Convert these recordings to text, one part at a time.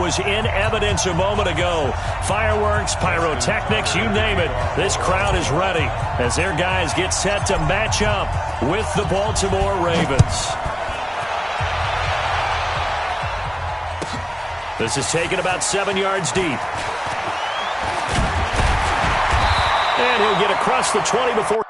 was in evidence a moment ago. Fireworks, pyrotechnics, you name it. This crowd is ready as their guys get set to match up with the Baltimore Ravens. This is taken about 7 yards deep. And he'll get across the 20 before.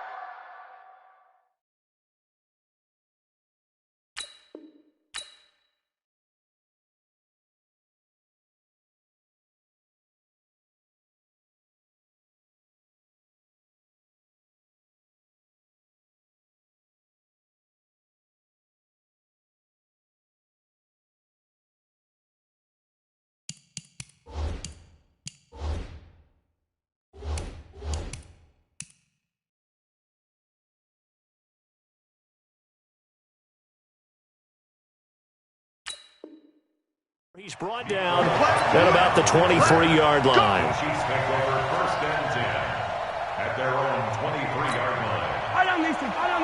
He's brought down at about the 23-yard line. Chiefs take over first and 10 at their own 23-yard line. I don't need to. Tighten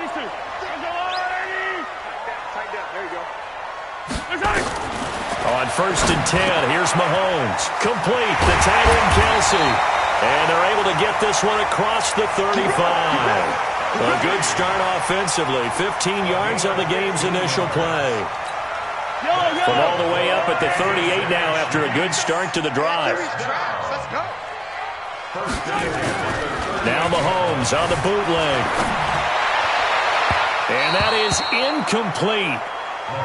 down. There you go. On first and 10, here's Mahomes. Complete. The tight end, Kelsey. And they're able to get this one across the 35. A good start offensively. 15 yards on the game's initial play. From all the way up at the 38 now after a good start to the drive. Now Mahomes on the bootleg. And that is incomplete.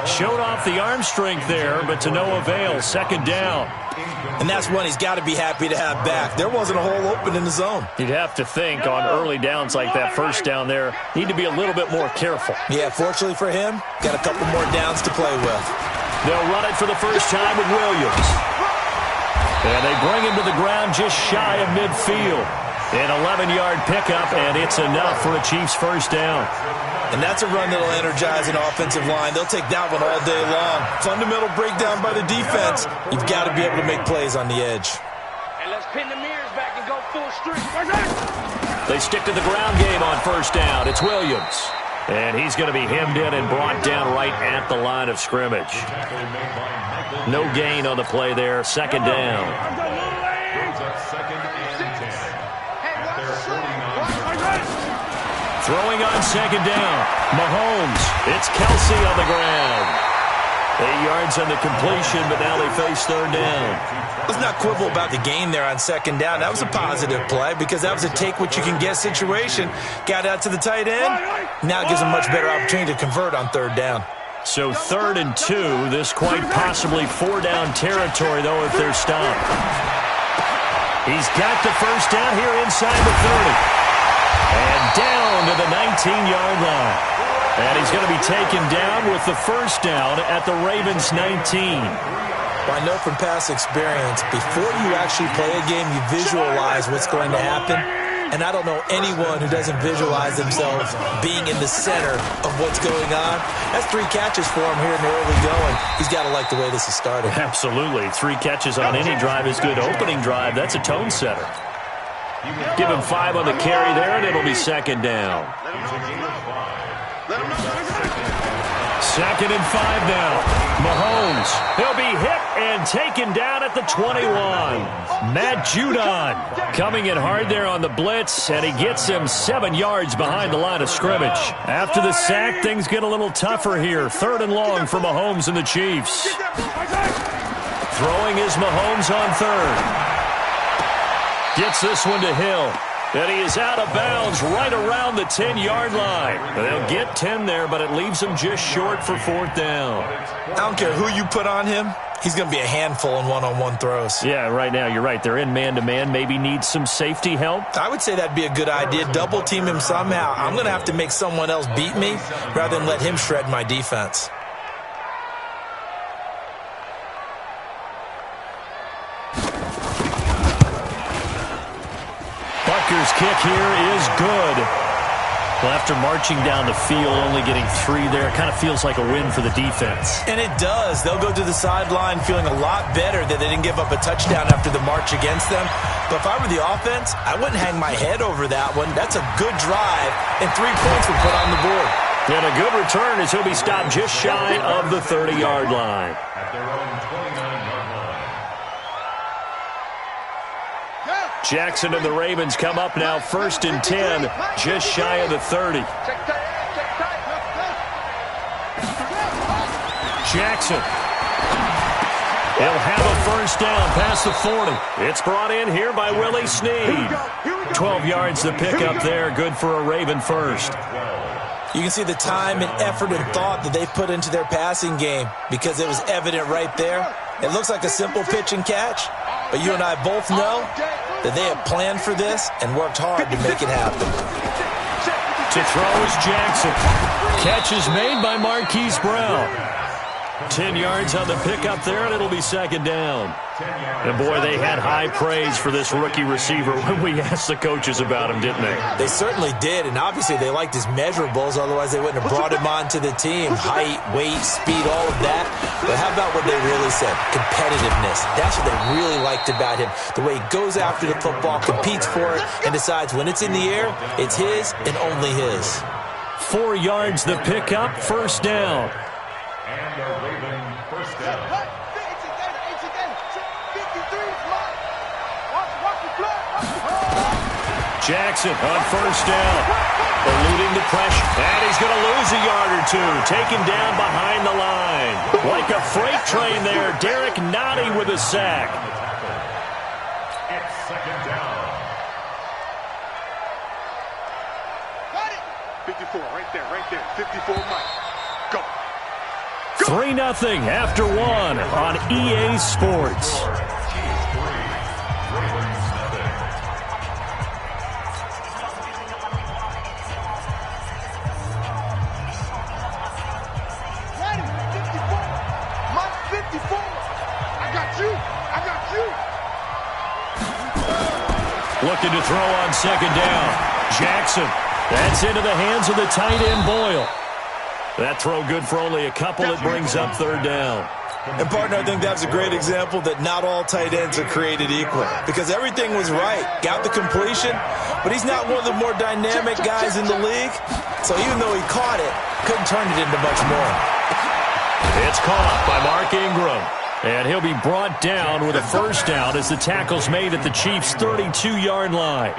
Showed off the arm strength there, but to no avail. Second down. And that's one he's got to be happy to have back. There wasn't a hole open in the zone. You'd have to think on early downs like that first down there, need to be a little bit more careful. Yeah, fortunately for him, got a couple more downs to play with. They'll run it for the first time with Williams. And they bring him to the ground just shy of midfield. An 11-yard pickup, and it's enough for a Chiefs first down. And that's a run that'll energize an offensive line. They'll take that one all day long. Fundamental breakdown by the defense. You've got to be able to make plays on the edge. And let's pin the mirrors back and go full street. They stick to the ground game on first down. It's Williams. And he's going to be hemmed in and brought down right at the line of scrimmage. No gain on the play there. Second down. Throwing on second down. Mahomes. It's Kelsey on the ground. 8 yards on the completion, but now they face third down. Let's not quibble about the gain there on second down. That was a positive play because that was a take-what-you-can-get situation. Got out to the tight end. Now it gives them much better opportunity to convert on third down. So 3rd and 2. This quite possibly 4-down territory, though, if they're stopped. He's got the first down here inside the 30. And down to the 19-yard line. And he's going to be taken down with the first down at the Ravens' 19. I know from past experience, before you actually play a game, you visualize what's going to happen. And I don't know anyone who doesn't visualize themselves being in the center of what's going on. That's 3 catches for him here in the early going. He's got to like the way this is started. Absolutely. 3 catches on any drive is good. Opening drive, that's a tone setter. Give him 5 on the carry there, and it'll be second down. 2nd and 5 now. Mahomes. He'll be hit and taken down at the 21. Matt Judon coming in hard there on the blitz, and he gets him 7 yards behind the line of scrimmage. After the sack, things get a little tougher here. 3rd and long for Mahomes and the Chiefs. Throwing is Mahomes on 3rd. Gets this one to Hill. And he is out of bounds right around the 10-yard line. They'll get 10 there, but it leaves him just short for 4th down. I don't care who you put on him. He's going to be a handful in one-on-one throws. Yeah, right now, you're right. They're in man-to-man. Maybe needs some safety help. I would say that'd be a good idea. Double team him somehow. I'm going to have to make someone else beat me rather than let him shred my defense. Butker's kick here is good. Well, after marching down the field, only getting 3 there, it kind of feels like a win for the defense. And it does. They'll go to the sideline feeling a lot better that they didn't give up a touchdown after the march against them. But if I were the offense, I wouldn't hang my head over that one. That's a good drive, and 3 points were put on the board. And a good return as he'll be stopped just shy of the 30-yard line. At their own 29-yard line. Jackson and the Ravens come up now 1st and 10, just shy of the 30. Jackson. He'll have a first down past the 40. It's brought in here by Willie Snead. 12 yards to pick up there. Good for a Raven first. You can see the time and effort and thought that they put into their passing game because it was evident right there. It looks like a simple pitch and catch, but you and I both know that they have planned for this and worked hard to make it happen. To throw is Jackson. Catch is made by Marquise Brown. 10 yards on the pickup there, and it'll be 2nd down. And, boy, they had high praise for this rookie receiver when we asked the coaches about him, didn't they? They certainly did, and obviously they liked his measurables. Otherwise, they wouldn't have brought him onto the team. Height, weight, speed, all of that. But how about what they really said? Competitiveness. That's what they really liked about him. The way he goes after the football, competes for it, and decides when it's in the air, it's his and only his. 4 yards the pickup, 1st down. And a Raven first down. Jackson on 1st down. Eluding the pressure. And he's going to lose a yard or two. Taken down behind the line. Like a freight train there. Derek Nottie with a sack. It's 2nd down. 54, right there. 54, Mike. Go. 3-0 after 1 on EA Sports. Looking to throw on 2nd down. Jackson. That's into the hands of the tight end, Boyle. That throw good for only a couple. It brings up 3rd down. And, partner, I think that's a great example that not all tight ends are created equal because everything was right. Got the completion, but he's not one of the more dynamic guys in the league. So even though he caught it, couldn't turn it into much more. It's caught by Mark Ingram. And he'll be brought down with a 1st down as the tackle's made at the Chiefs' 32-yard line.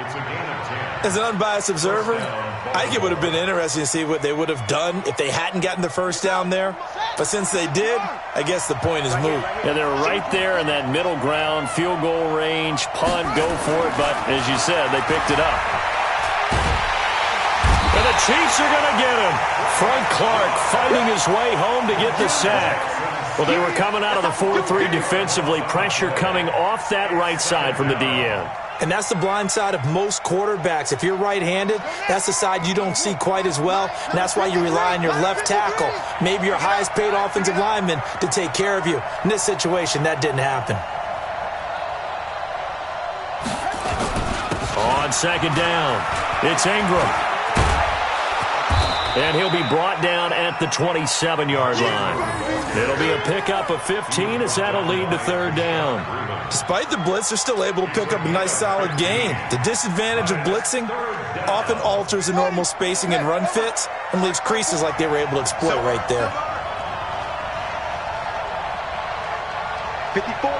As an unbiased observer, I think it would have been interesting to see what they would have done if they hadn't gotten the 1st down there. But since they did, I guess the point is moot. And they're right there in that middle ground, field goal range, punt, go for it. But as you said, they picked it up. And the Chiefs are going to get him. Frank Clark fighting his way home to get the sack. Well, they were coming out of the 4-3 defensively. Pressure coming off that right side from the DN. And that's the blind side of most quarterbacks. If you're right-handed, that's the side you don't see quite as well. And that's why you rely on your left tackle, maybe your highest-paid offensive lineman, to take care of you. In this situation, that didn't happen. On 2nd down, it's Ingram. And he'll be brought down at the 27-yard line. It'll be a pickup of 15 as that'll lead to 3rd down. Despite the blitz, they're still able to pick up a nice solid gain. The disadvantage of blitzing often alters the normal spacing and run fits and leaves creases like they were able to exploit right there. 54.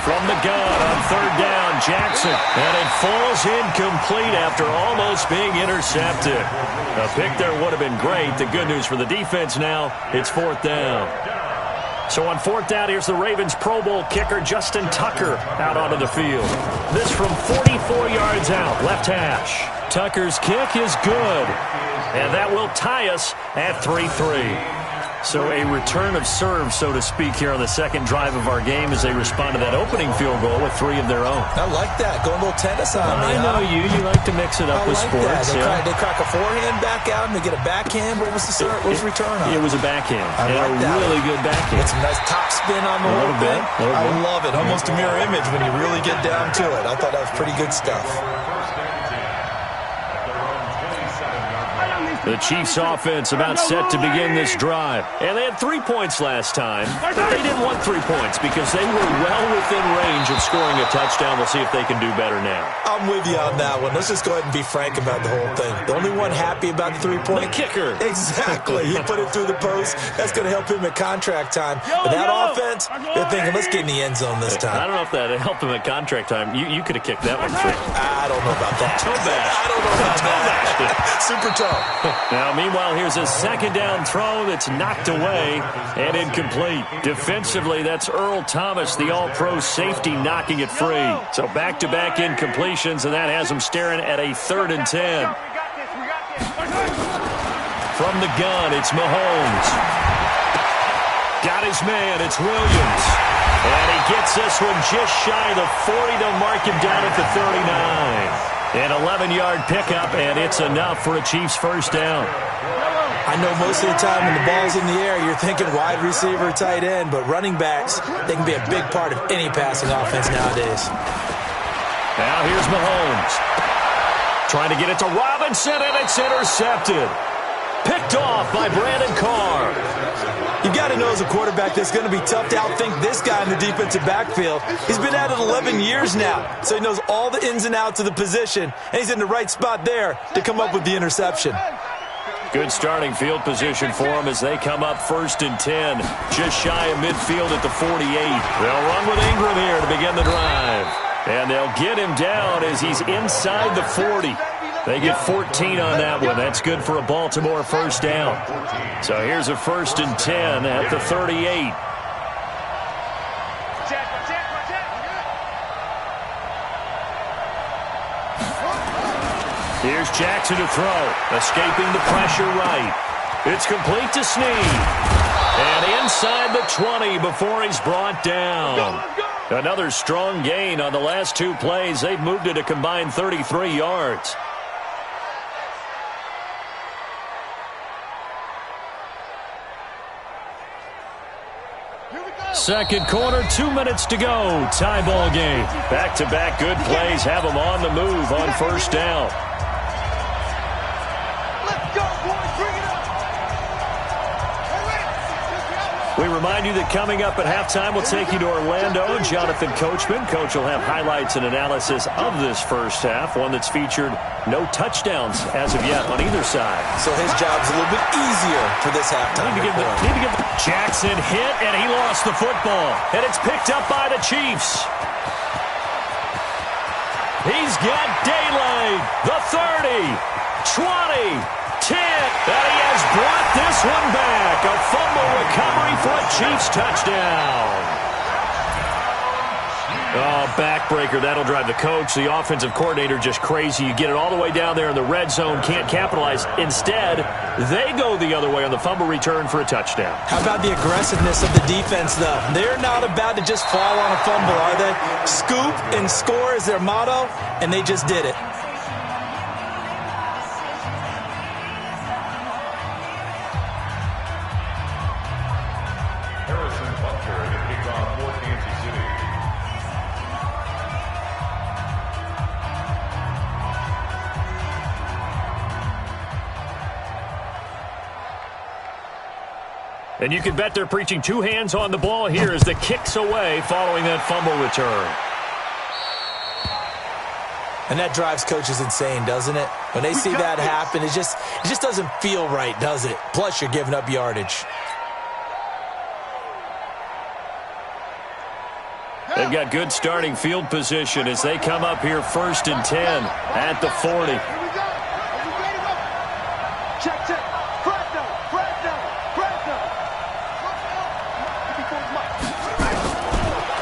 From the gun on 3rd down, Jackson. And it falls incomplete after almost being intercepted. A pick there would have been great. The good news for the defense now, it's 4th down. So on 4th down, here's the Ravens Pro Bowl kicker, Justin Tucker, out onto the field. This from 44 yards out, left hash. Tucker's kick is good. And that will tie us at 3-3. So a return of serve, so to speak, here on the 2nd drive of our game as they respond to that opening field goal with 3 of their own. I like that. Going a little tennis on me. I know you. You like to mix it up with sports. They crack a forehand back out and they get a backhand. What was the serve? What was the return on? It was a backhand. I like that. Really good backhand. With some nice top spin on the whole thing. I love it. Almost a mirror image when you really get down to it. I thought that was pretty good stuff. The Chiefs offense about set to begin this drive. And they had 3 points last time, but they didn't want 3 points because they were well within range of scoring a touchdown. We'll see if they can do better now. I'm with you on that one. Let's just go ahead and be frank about the whole thing. The only one happy about the 3-point? The kicker. Exactly. He put it through the post. That's going to help him at contract time. But that offense, they're thinking, let's get in the end zone this time. I don't know if that helped him at contract time. You could have kicked that one through. I don't know about that. Toe bash. I don't know about that. Super toe. Now, meanwhile, here's a second down throw that's knocked away and incomplete. Defensively, that's Earl Thomas, the all-pro safety, knocking it free. So back-to-back incompletions, and that has him staring at a 3rd and 10. From the gun, it's Mahomes. Got his man, it's Williams. And he gets this one just shy of the 40 to mark him down at the 39. An 11-yard pickup, and it's enough for a Chiefs first down. I know most of the time when the ball's in the air, you're thinking wide receiver, tight end, but running backs, they can be a big part of any passing offense nowadays. Now here's Mahomes. Trying to get it to Robinson, and it's intercepted. Picked off by Brandon Carr. You got to know as a quarterback that's going to be tough to outthink this guy in the defensive backfield. He's been at it 11 years now, so he knows all the ins and outs of the position, and he's in the right spot there to come up with the interception. Good starting field position for him as they come up 1st and 10, just shy of midfield at the 48. They'll run with Ingram here to begin the drive, and they'll get him down as he's inside the 40. They get 14 on that one. That's good for a Baltimore first down. So here's a 1st and 10 at the 38. Here's Jackson to throw. Escaping the pressure right. It's complete to Snead. And inside the 20 before he's brought down. Another strong gain on the last 2 plays. They've moved it a combined 33 yards. Second quarter, 2 minutes to go. Tie ball game. Back-to-back good plays have them on the move on first down. We remind you that coming up at halftime, we'll take you to Orlando. Jonathan Coachman. Coach will have highlights and analysis of this first half, one that's featured no touchdowns as of yet on either side. So his job's a little bit easier for this halftime. Need to give Jackson hit, and he lost the football. And it's picked up by the Chiefs. He's got daylight. The 30, 20, 10, and he has brought this one back. A fumble recovery for a Chiefs touchdown. Oh, backbreaker. That'll drive the coach, the offensive coordinator, just crazy. You get it all the way down there in the red zone, can't capitalize. Instead, they go the other way on the fumble return for a touchdown. How about the aggressiveness of the defense, though? They're not about to just fall on a fumble, are they? Scoop and score is their motto, and they just did it. And you can bet they're preaching 2 hands on the ball here as the kick's away following that fumble return. And that drives coaches insane, doesn't it? When they see that happen, it just doesn't feel right, does it? Plus, you're giving up yardage. They've got good starting field position as they come up here 1st and 10 at the 40.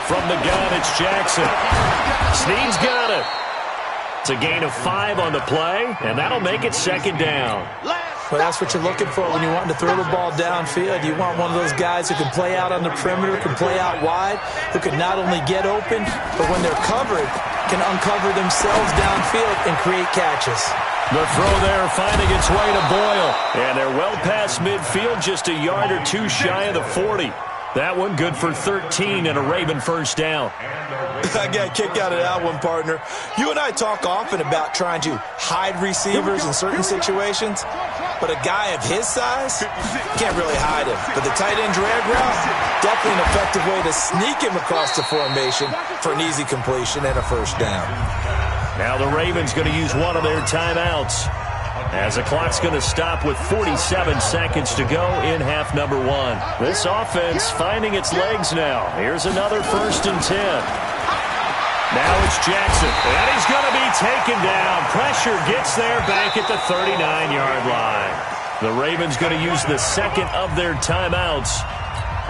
From the gun, it's Jackson. Snead's got it. It's a gain of 5 on the play, and that'll make it 2nd down. Well, that's what you're looking for when you're wanting to throw the ball downfield. You want one of those guys who can play out on the perimeter, can play out wide, who can not only get open, but when they're covered, can uncover themselves downfield and create catches. The throw there finding its way to Boyle. And they're well past midfield, just a yard or 2 shy of the 40. That one good for 13 and a Raven first down. I got a kick out of that one, partner. You and I talk often about trying to hide receivers in certain situations. But a guy of his size, can't really hide him. But the tight end drag route, definitely an effective way to sneak him across the formation for an easy completion and a first down. Now the Ravens going to use one of their timeouts, as the clock's going to stop with 47 seconds to go in half number one. This offense finding its legs now. Here's another 1st and 10. Now it's Jackson, and he's going to be taken down. Pressure gets there back at the 39-yard line. The Ravens going to use the second of their timeouts,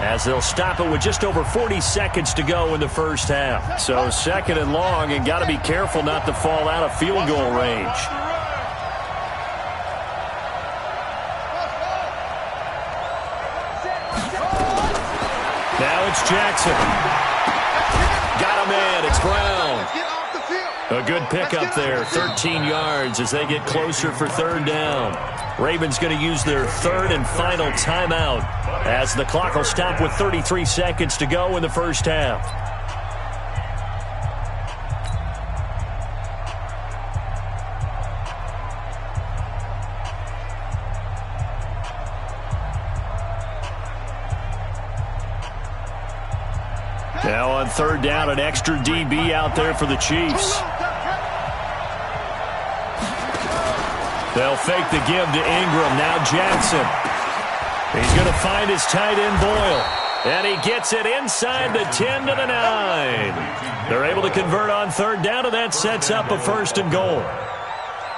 as they'll stop it with just over 40 seconds to go in the first half. So 2nd and long, and got to be careful not to fall out of field goal range. Now it's Jackson. Got a man. It's Brown. A good pickup there. 13 yards as they get closer for 3rd down. Ravens going to use their 3rd and final timeout, as the clock will stop with 33 seconds to go in the first half. Now on 3rd down, an extra DB out there for the Chiefs. They'll fake the give to Ingram. Now Jackson. He's going to find his tight end Boyle. And he gets it inside the 10 to the 9. They're able to convert on 3rd down, and that sets up a 1st and goal.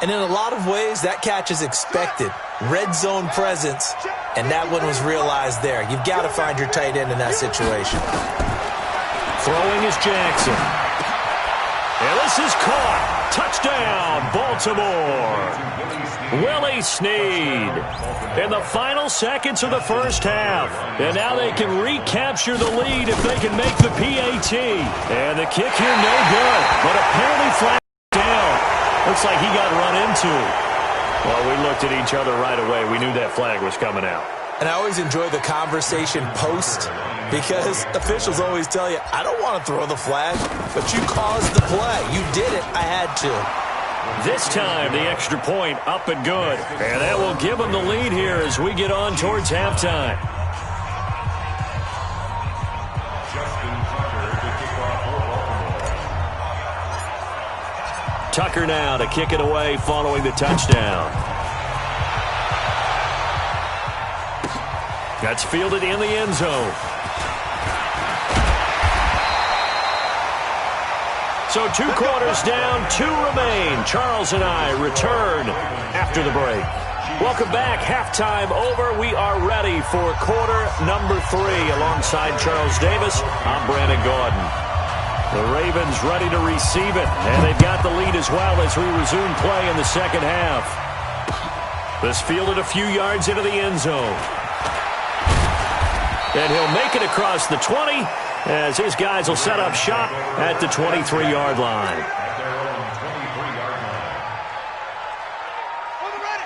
And in a lot of ways, that catch is expected. Red zone presence, and that one was realized there. You've got to find your tight end in that situation. Throwing is Jackson. And this is caught. Touchdown, Baltimore. Willie Snead in the final seconds of the first half. And now they can recapture the lead if they can make the PAT. And the kick here, no good. But apparently flagged down. Looks like he got run into. Well, we looked at each other right away. We knew that flag was coming out. And I always enjoy the conversation post, because officials always tell you, I don't want to throw the flag, but you caused the play. You did it. I had to. This time, the extra point up and good. And that will give them the lead here as we get on towards halftime. Tucker now to kick it away following the touchdown. That's fielded in the end zone. So 2 quarters down, 2 remain. Charles and I return after the break. Welcome back. Halftime over. We are ready for quarter number 3. Alongside Charles Davis, I'm Brandon Gordon. The Ravens ready to receive it, and they've got the lead as well as we resume play in the second half. This fielded a few yards into the end zone. And he'll make it across the 20 as his guys will set up shop at the 23-yard line.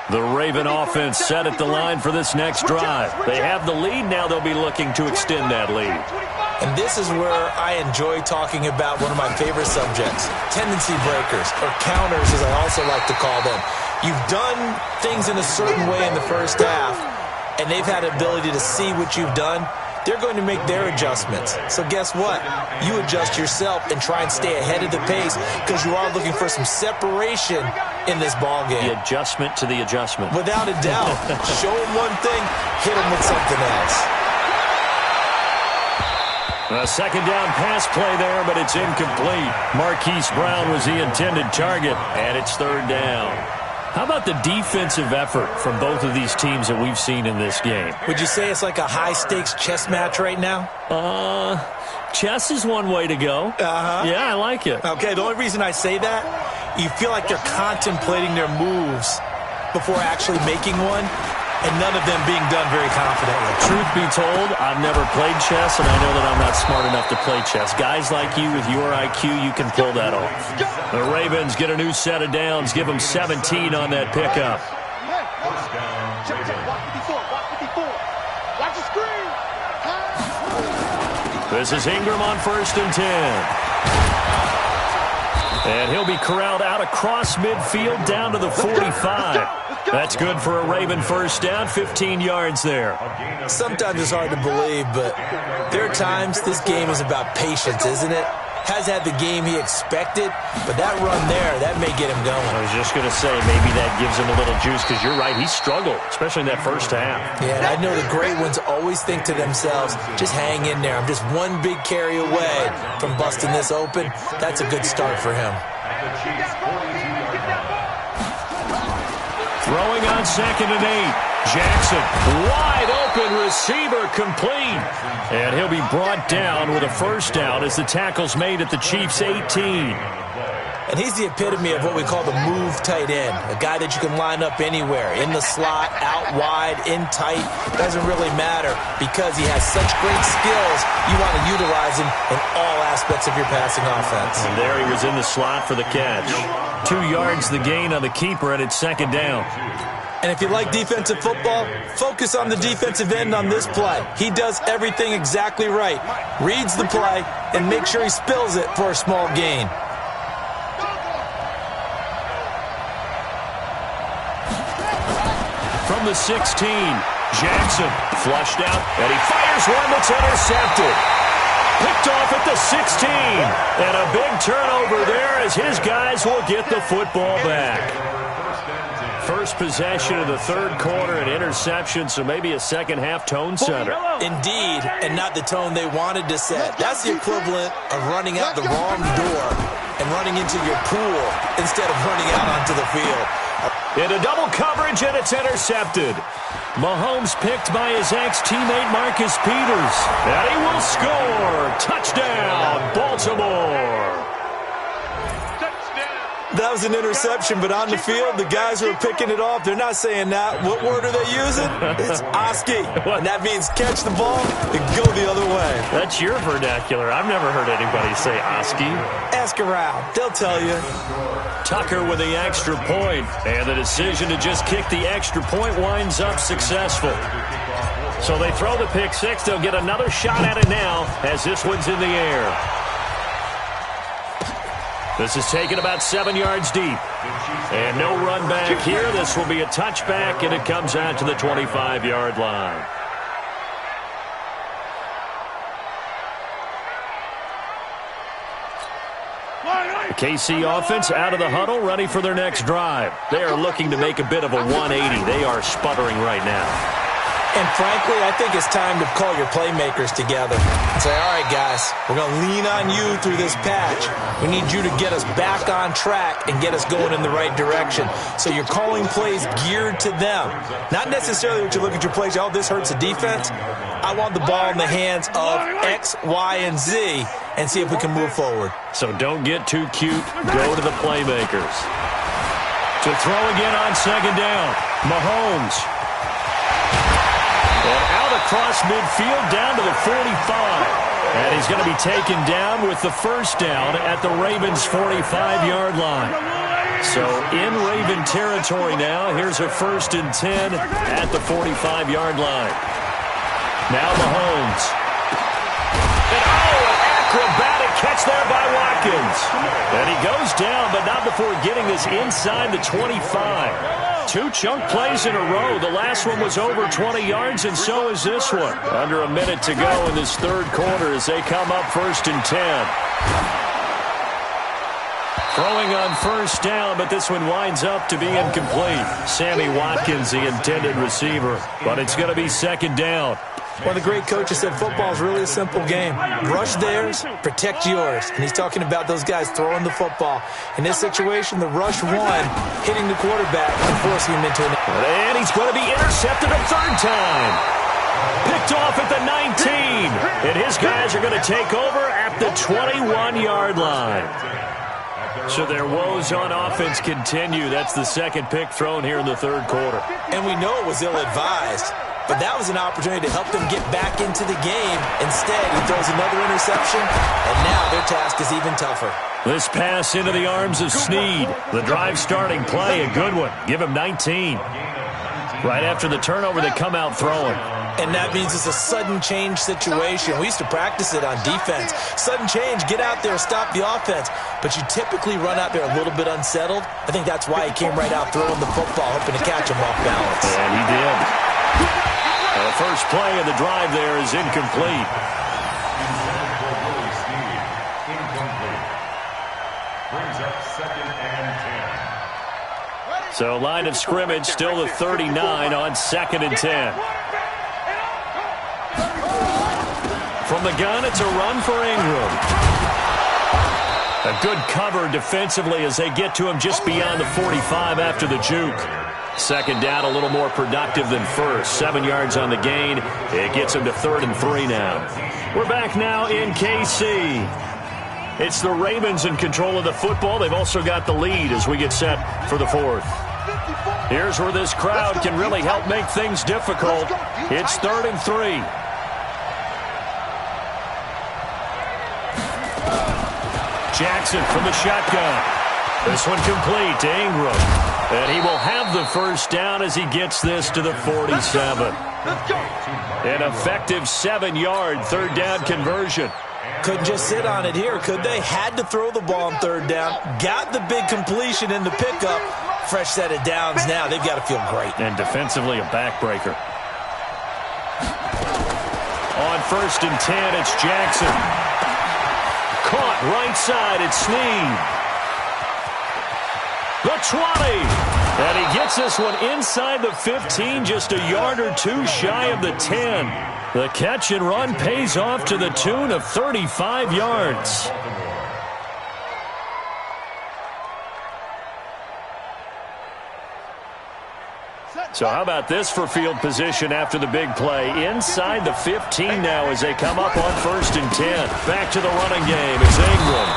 The Raven offense set at the line for this next drive. They have the lead. Now they'll be looking to extend that lead. And this is where I enjoy talking about one of my favorite subjects, tendency breakers, or counters as I also like to call them. You've done things in a certain way in the first half, and they've had the ability to see what you've done. They're going to make their adjustments. So guess what? You adjust yourself and try and stay ahead of the pace, because you are looking for some separation in this ball game. The adjustment to the adjustment. Without a doubt. Show them one thing, hit them with something else. A second down pass play there, but it's incomplete. Marquise Brown was the intended target, and it's 3rd down. How about the defensive effort from both of these teams that we've seen in this game? Would you say it's like a high-stakes chess match right now? Chess is one way to go. Yeah, I like it. Okay, the only reason I say that, you feel like they're contemplating their moves before actually making one, and none of them being done very confidently. Truth be told, I've never played chess, and I know that I'm not smart enough to play chess. Guys like you with your IQ, you can pull that off. The Ravens get a new set of downs, give them 17 on that pickup. This is Ingram on 1st and 10. And he'll be corralled out across midfield down to the 45. That's good for a Raven first down, 15 yards there. Sometimes it's hard to believe, but there are times this game is about patience, isn't it? Has had the game he expected, but that run there, that may get him going. I was just going to say, maybe that gives him a little juice, because you're right, he struggled, especially in that first half. Yeah, and I know the great ones always think to themselves, just hang in there. I'm just one big carry away from busting this open. That's a good start for him. Throwing on 2nd and 8. Jackson, wide open receiver, complete. And he'll be brought down with a first down as the tackle's made at the Chiefs' 18. And he's the epitome of what we call the move tight end, a guy that you can line up anywhere, in the slot, out wide, in tight. Doesn't really matter because he has such great skills. You want to utilize him in all aspects of your passing offense. And there he was in the slot for the catch. 2 yards the gain on the keeper, and it's 2nd down. And if you like defensive football, focus on the defensive end on this play. He does everything exactly right. Reads the play and makes sure he spills it for a small gain. From the 16, Jackson flushed out, and he fires one that's intercepted. Picked off at the 16. And a big turnover there as his guys will get the football back. First possession of the third quarter, an interception, so maybe a second-half tone setter. Indeed, and not the tone they wanted to set. That's the equivalent of running out the wrong door and running into your pool instead of running out onto the field. Into double coverage, and it's intercepted. Mahomes picked by his ex-teammate Marcus Peters. And he will score. Touchdown, Baltimore. That was an interception, but on the field, the guys who are picking it off, they're not saying that. What word are they using? It's Oski, and that means catch the ball and go the other way. That's your vernacular. I've never heard anybody say Oski. Ask around. They'll tell you. Tucker with the extra point, and the decision to just kick the extra point winds up successful. So they throw the pick six. They'll get another shot at it now as this one's in the air. This is taken about 7 yards deep. And no run back here. This will be a touchback, and it comes out to the 25-yard line. The KC offense out of the huddle, ready for their next drive. They are looking to make a bit of a 180. They are sputtering right now. And frankly, I think it's time to call your playmakers together and say, all right, guys, we're going to lean on you through this patch. We need you to get us back on track and get us going in the right direction. So you're calling plays geared to them. Not necessarily what you look at your plays, oh, this hurts the defense. I want the ball in the hands of X, Y, and Z and see if we can move forward. So don't get too cute. Go to the playmakers. To throw again on 2nd down. Mahomes. And out across midfield down to the 45. And he's going to be taken down with the first down at the Ravens' 45-yard line. So in Raven territory now. Here's a 1st and 10 at the 45-yard line. Now Mahomes. And an acrobatic catch there by Watkins. And he goes down, but not before getting this inside the 25. 2 chunk plays in a row. The last one was over 20 yards, and so is this one. Under a minute to go in this third quarter as they come up 1st and 10. Throwing on 1st down, but this one winds up to be incomplete. Sammy Watkins, the intended receiver, but it's going to be 2nd down. One of the great coaches said football is really a simple game. Rush theirs, protect yours. And he's talking about those guys throwing the football. In this situation, the rush one, hitting the quarterback and forcing him into an... And he's going to be intercepted a 3rd time. Picked off at the 19. And his guys are going to take over at the 21-yard line. So their woes on offense continue. That's the 2nd pick thrown here in the 3rd quarter. And we know it was ill-advised. But that was an opportunity to help them get back into the game. Instead, he throws another interception, and now their task is even tougher. This pass into the arms of Snead. The drive starting play, a good one. Give him 19. Right after the turnover, they come out throwing. And that means it's a sudden change situation. We used to practice it on defense. Sudden change, get out there, stop the offense. But you typically run out there a little bit unsettled. I think that's why he came right out throwing the football, hoping to catch him off balance. And he did. The first play of the drive there is incomplete. Brings up 2nd and 10. So line of scrimmage still the 39 on 2nd and 10. From the gun, it's a run for Ingram. A good cover defensively as they get to him just beyond the 45 after the juke. Second down, a little more productive than first. 7 yards on the gain. It gets him to 3rd and 3 now. We're back now in KC. It's the Ravens in control of the football. They've also got the lead as we get set for the 4th. Here's where this crowd can really help make things difficult. It's 3rd and 3. Jackson from the shotgun. This one complete to Ingram. And he will have the first down as he gets this to the 47. An effective 7-yard 3rd down conversion. Couldn't just sit on it here, could they? Had to throw the ball on 3rd down. Got the big completion in the pickup. Fresh set of downs now. They've got to feel great. And defensively, a backbreaker. On 1st and 10, it's Jackson. Caught right side, it's Snead. The 20. And he gets this one inside the 15, just a yard or two shy of the 10. The catch and run pays off to the tune of 35 yards. So how about this for field position after the big play? Inside the 15 now as they come up on 1st and 10. Back to the running game. It's Ingram.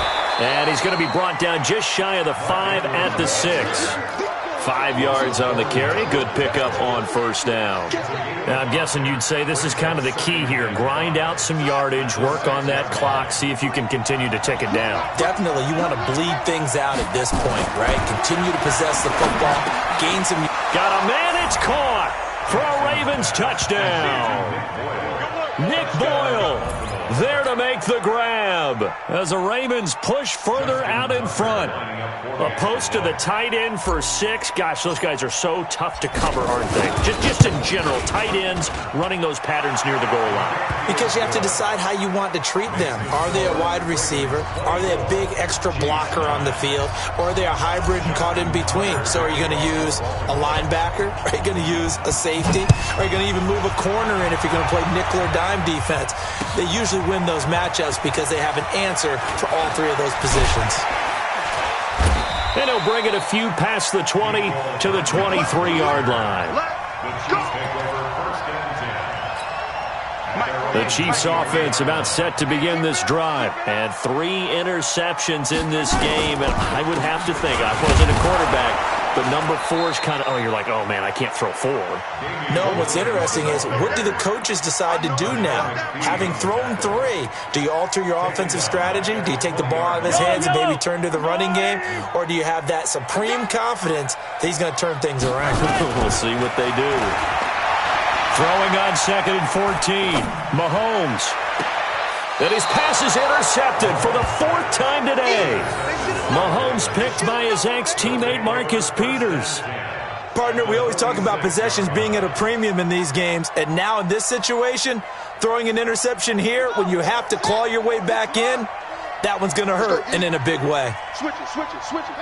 And he's going to be brought down just shy of the 5 at the 6. 5 yards on the carry. Good pickup on 1st down. Now, I'm guessing you'd say this is kind of the key here. Grind out some yardage, work on that clock, see if you can continue to tick it down. Definitely. You want to bleed things out at this point, right? Continue to possess the football, gain some... Got a man, it's caught for a Ravens touchdown. Nick Boyle there to make the grab as the Ravens push further out in front. A post to the tight end for 6. Gosh, those guys are so tough to cover, aren't they? Just in general, tight ends running those patterns near the goal line. Because you have to decide how you want to treat them. Are they a wide receiver? Are they a big extra blocker on the field? Or are they a hybrid and caught in between? So are you going to use a linebacker? Are you going to use a safety? Are you going to even move a corner in if you're going to play nickel or dime defense? They usually win those matchups because they have an answer for all 3 of those positions. And he'll bring it a few past the 20 to the 23-yard line. The Chiefs offense about set to begin this drive. And 3 interceptions in this game. And I would have to think, I wasn't a quarterback, but number 4 is kind of, you're like, oh, man, I can't throw 4. No, what's interesting is, what do the coaches decide to do now? Having thrown 3, do you alter your offensive strategy? Do you take the ball out of his hands and maybe turn to the running game? Or do you have that supreme confidence that he's going to turn things around? We'll see what they do. Throwing on 2nd and 14. Mahomes. And his pass is intercepted for the 4th time today. Mahomes picked by his ex-teammate Marcus Peters. Partner, we always talk about possessions being at a premium in these games. And now in this situation, throwing an interception here when you have to claw your way back in, that one's going to hurt, and in a big way. Switch it, switch it, switch it.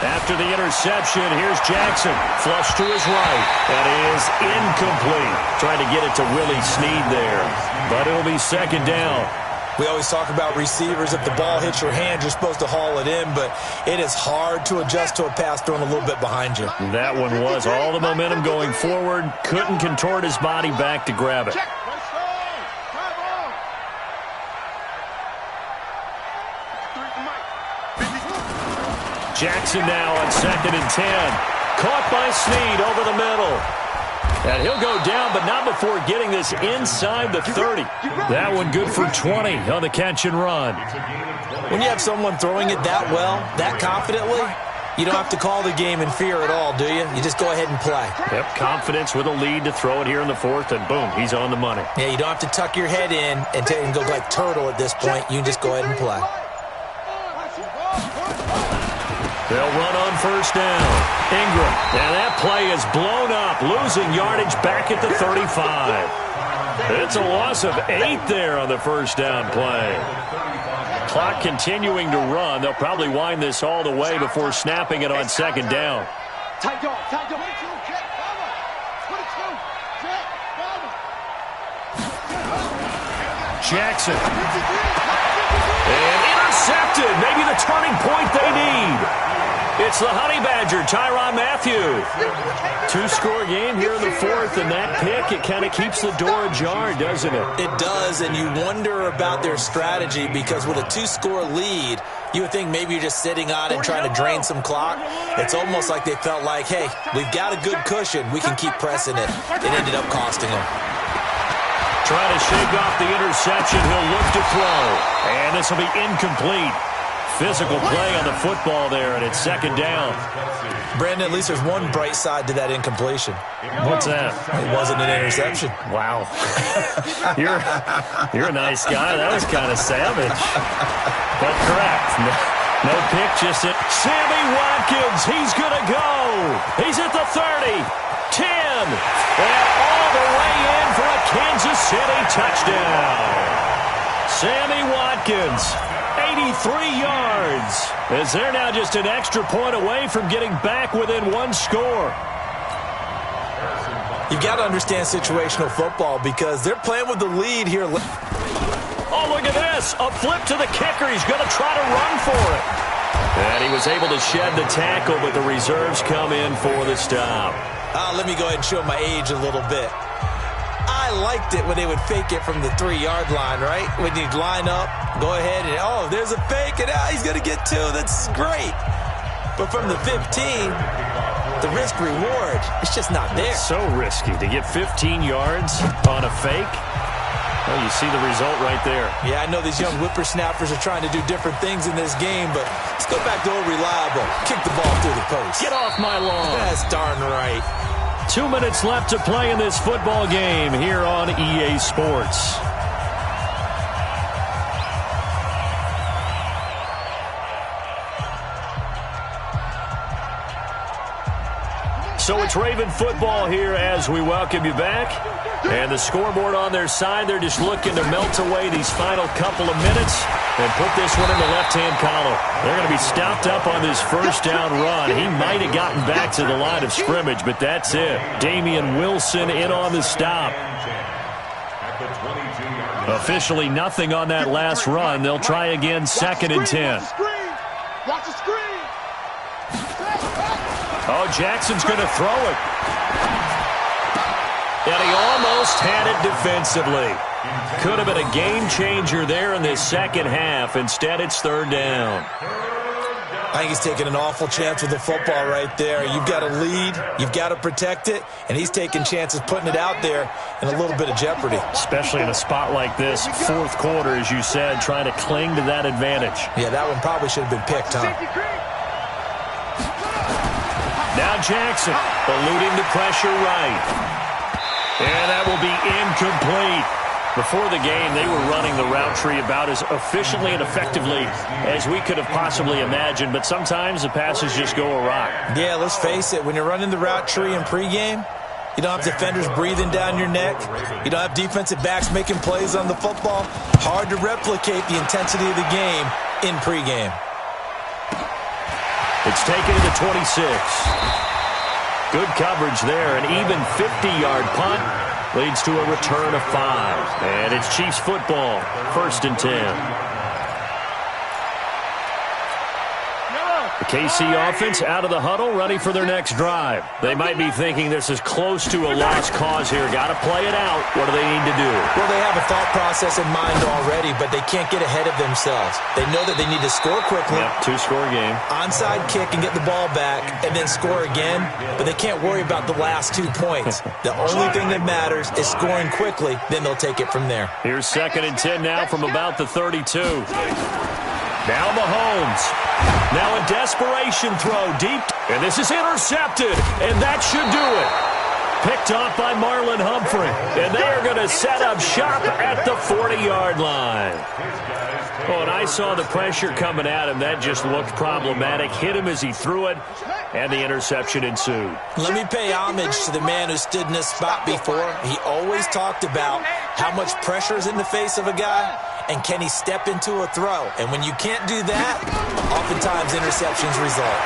After the interception, here's Jackson. Flush to his right. That is incomplete. Trying to get it to Willie Snead there. But it'll be 2nd down. We always talk about receivers. If the ball hits your hand, you're supposed to haul it in, but it is hard to adjust to a pass thrown a little bit behind you. That one was all the momentum going forward. Couldn't contort his body back to grab it. Jackson now on 2nd and 10. Caught by Snead over the middle. And he'll go down, but not before getting this inside the 30. That one good for 20 on the catch and run. When you have someone throwing it that well, that confidently, You don't have to call the game in fear at all, do you? You just go ahead and play. Yep, confidence with a lead to throw it here in the fourth, and boom, he's on the money. Yeah, you don't have to tuck your head in and go like turtle at this point. You can just go ahead and play. They'll run on first down. Ingram, and that play is blown up, losing yardage back at the 35. It's a loss of 8 there on the first down play. Clock continuing to run. They'll probably wind this all the way before snapping it on second down. Jackson. And intercepted. Maybe the turning point they need. It's the Honey Badger, Tyrann Mathieu. 2-score game here in the fourth, and that pick, it kind of keeps the door ajar, doesn't it? It does, and you wonder about their strategy because with a 2-score lead, you would think maybe you're just sitting on it trying to drain some clock. It's almost like they felt like, hey, we've got a good cushion. We can keep pressing it. It ended up costing them. Trying to shake off the interception. He'll look to throw, and this will be incomplete. Physical play on the football there, and it's second down. Brandon, at least there's one bright side to that incompletion. What's that? It wasn't an interception. Wow. You're a nice guy. That was kind of savage. But correct. No pick, just it. Sammy Watkins, he's going to go. He's at the 30, 10, and all the way in for a Kansas City touchdown. Sammy Watkins. 83 yards, as they're now just an extra point away from getting back within one score. You've got to understand situational football because they're playing with the lead here. Oh, look at this. A flip to the kicker. He's going to try to run for it. And he was able to shed the tackle, but the reserves come in for the stop. Let me go ahead and show my age a little bit. I liked it when they would fake it from the 3-yard line, right? When you'd line up, go ahead and, oh, there's a fake, and he's going to get 2. That's great. But from the 15, the risk-reward, it's just not there. It's so risky to get 15 yards on a fake. Well, you see the result right there. Yeah, I know these young whippersnappers are trying to do different things in this game, but let's go back to old reliable. Kick the ball through the post. Get off my lawn. That's darn right. 2 minutes left to play in this football game here on EA Sports. So it's Raven football here as we welcome you back. And the scoreboard on their side, they're just looking to melt away these final couple of minutes and put this one in the left-hand column. They're going to be stopped up on this first down run. He might have gotten back to the line of scrimmage, but that's it. Damian Wilson in on the stop. Officially nothing on that last run. They'll try again, second and 10. Oh, Jackson's going to throw it. And he almost had it defensively. Could have been a game changer there in this second half. Instead, it's third down. I think he's taking an awful chance with the football right there. You've got to lead, you've got to protect it, and he's taking chances putting it out there in a little bit of jeopardy. Especially in a spot like this, fourth quarter, as you said, trying to cling to that advantage. Yeah, that one probably should have been picked, huh? Now Jackson, eluding the pressure right. And that will be incomplete. Before the game, they were running the route tree about as efficiently and effectively as we could have possibly imagined, but sometimes the passes just go awry. Yeah, let's face it. When you're running the route tree in pregame, you don't have defenders breathing down your neck. You don't have defensive backs making plays on the football. Hard to replicate the intensity of the game in pregame. It's taken to the 26. Good coverage there. An even 50-yard punt leads to a return of 5. And it's Chiefs football, first and 10. The KC offense out of the huddle, ready for their next drive. They might be thinking this is close to a lost cause here. Got to play it out. What do they need to do? Well, they have a thought process in mind already, but they can't get ahead of themselves. They know that they need to score quickly. Yep, two-score game. Onside kick and get the ball back and then score again, but they can't worry about the last 2 points. The only thing that matters is scoring quickly, then they'll take it from there. Here's second and 10 now from about the 32. Now Mahomes. Now a desperation throw deep. And this is intercepted. And that should do it. Picked off by Marlon Humphrey. And they are going to set up shop at the 40-yard line. Oh, and I saw the pressure coming at him. That just looked problematic. Hit him as he threw it, and the interception ensued. Let me pay homage to the man who stood in this spot before. He always talked about how much pressure is in the face of a guy, and can he step into a throw. And when you can't do that, oftentimes interceptions result.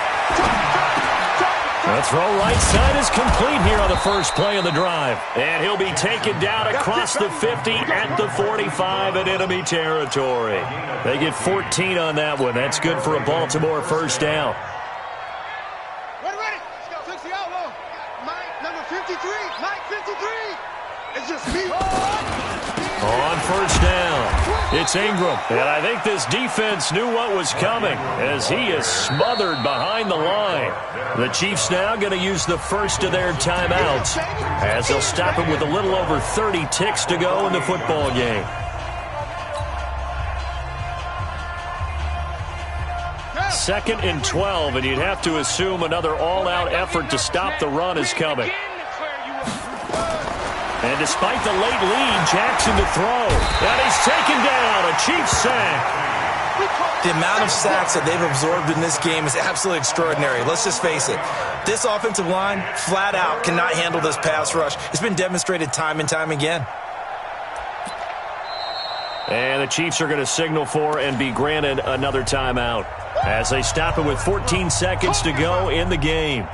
The throw right side is complete here on the first play of the drive. And he'll be taken down across the 50 at the 45 in enemy territory. They get 14 on that one. That's good for a Baltimore first down. Ready. Let's go. 60 out low. Mike, number 53. Mike, 53. It's just me. On first down, it's Ingram. And I think this defense knew what was coming as he is smothered behind the line. The Chiefs now going to use the first of their timeouts as they'll stop him with a little over 30 ticks to go in the football game. Second and 12, and you'd have to assume another all-out effort to stop the run is coming. And despite the late lead, Jackson to throw. And he's taken down. A Chiefs sack. The amount of sacks that they've absorbed in this game is absolutely extraordinary. Let's just face it. This offensive line, flat out, cannot handle this pass rush. It's been demonstrated time and time again. And the Chiefs are going to signal for and be granted another timeout as they stop it with 14 seconds to go in the game.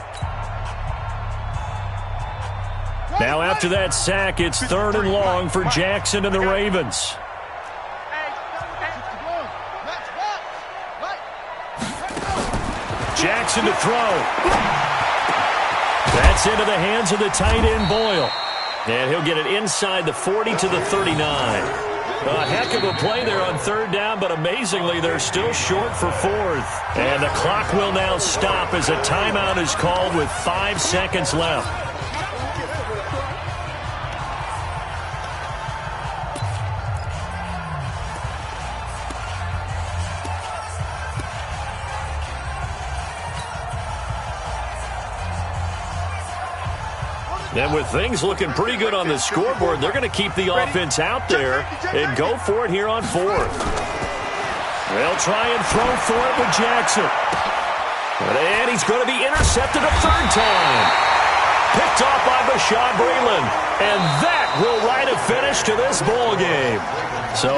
Now after that sack, it's 3rd and long for Jackson and the Ravens. Jackson to throw. That's into the hands of the tight end Boyle. And he'll get it inside the 40 to the 39. A heck of a play there on 3rd down, but amazingly, they're still short for 4th. And the clock will now stop as a timeout is called with 5 seconds left. And with things looking pretty good on the scoreboard, they're going to keep the offense out there and go for it here on 4th. They'll try and throw for it with Jackson. And he's going to be intercepted a 3rd time. Picked off by Bashaud Breeland. And that will write a finish to this ball game. So